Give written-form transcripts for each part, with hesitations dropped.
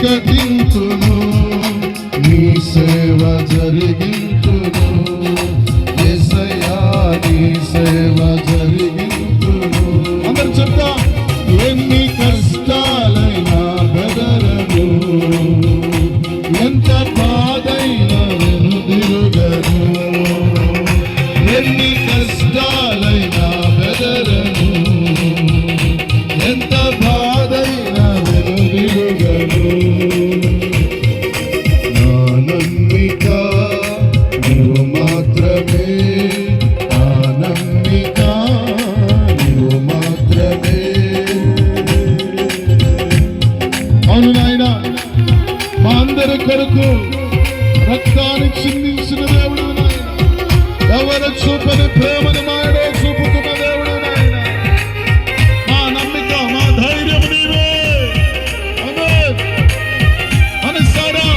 ప్రకటింతును, నీ సేవ జరిగింతును, యేసయ్యా నీ సేవ జరిగింతును. అందరూ చెప్తాం, ఎన్ని కష్టాలైనా బెదరను, ఎంత బాధైనా వెనుదిరుగను, ఎన్ని కష్టాలైనా బెదరను, ఎంత బాధైనా వెనుదిరుగను. నా నమ్మిక నీవు మాత్రమే, నా నమ్మిక నీవు మాత్రమే. అవును నాయన, మా అందరి కొరకు రక్తాన్ని చిందించిన దేవుడు నాయన, ఎవరు చూపని ప్రేమని మాయలో చూపుతున్న దేవుడు నాయన. మా నమ్మిక, మా ధైర్యం నీవే. మనసారా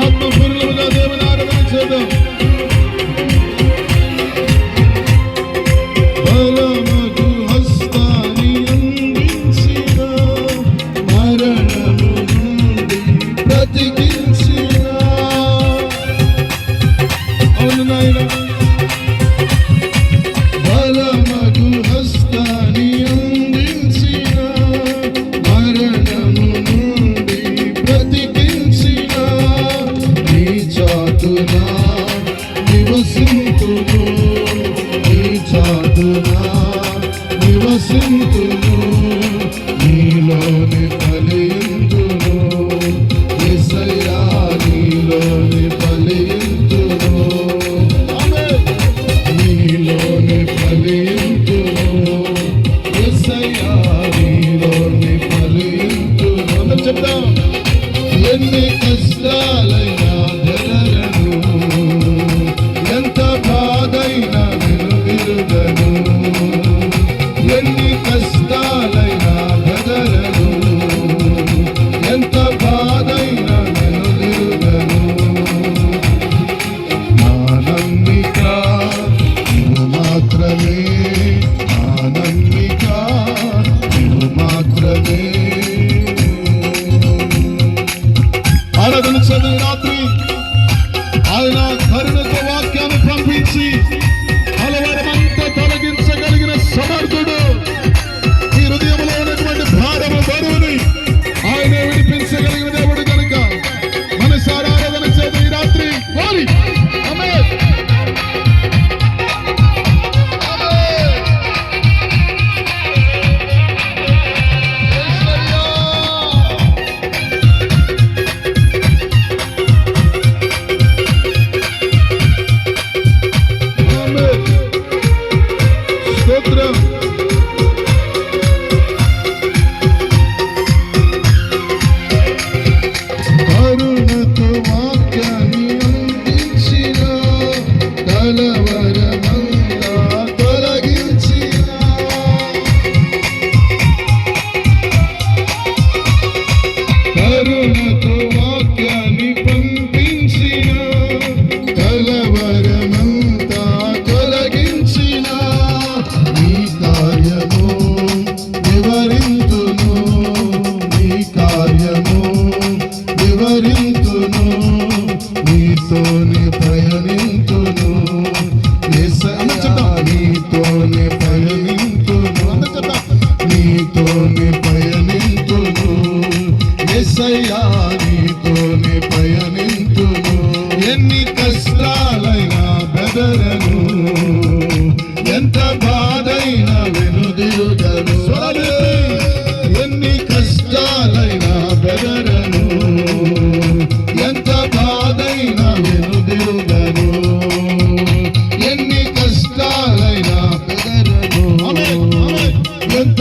ఆత్మపూర్ణముగా దేవుని ఆరాధన చేద్దాం. బలమగు హస్తాన్ని అందించిన, మరణము నుండి బ్రతికించిన. అవును నాయన, బలమగు హస్తాన్ని అందించిన, మరణము నుండి బ్రతికించిన. నీ చాటున నివసింతును, నీ చాటున నివసింతును, నీలోని ఫలింతును, యేసయ్యా నీలోని ఫలింతును, నీలోని ఫలింతును, యేసయ్యా నీలోని ఫలింతును. అందరూ చెప్తాం, ఎన్ని కష్టాలైనా బెదరను, ఎంత బాధైనా వెనుదిరుగను, ఎన్ని కష్టాలైనా బెదరను, ఎంత బాధైనా వెనుదిరుగను. నా నమ్మిక నీవు మాత్రమే, నా నమ్మిక నీవు మాత్రమే. ఆరాధన చదివి రాత్రి ఆయన కరుణతో వాక్యాన్ని పంపించి అలవారమంతా తొలగించగలిగిన సమర్థుడు. ఈ హృదయంలో ఉన్నటువంటి భారము బరువుని ఆయన విడిపించగలిగిన దేవుడు కనుక మనసారా ఆరాధన చదివి రాత్రి వారి స్తోత్రం. కరుణతో వాక్యాన్ని అందించిన, కలవరమంతా తొలగించిన. కరుణతో వాక్యాన్ని పంపించిన, కలవరమంతా తొలగించిన. నీ కార్యము వివరింతును, నీ కార్యము వివరింతును, నీతోనే పయనింతును, యేసయ్యా నీతోనే పయనింతును, నీతోనే పయనింతును, యేసయ్యా నీతోనే పయనింతును. ఎన్ని కష్టాలైనా బెదరను, ఎంత బాధైనా వెనుదిరుగను, ఎన్ని కష్టాలైనా బెదరను, ఎంత బాధైనా వెనుదిరుగను, ఎన్ని కష్టాలైనా బెదరను, ఎంత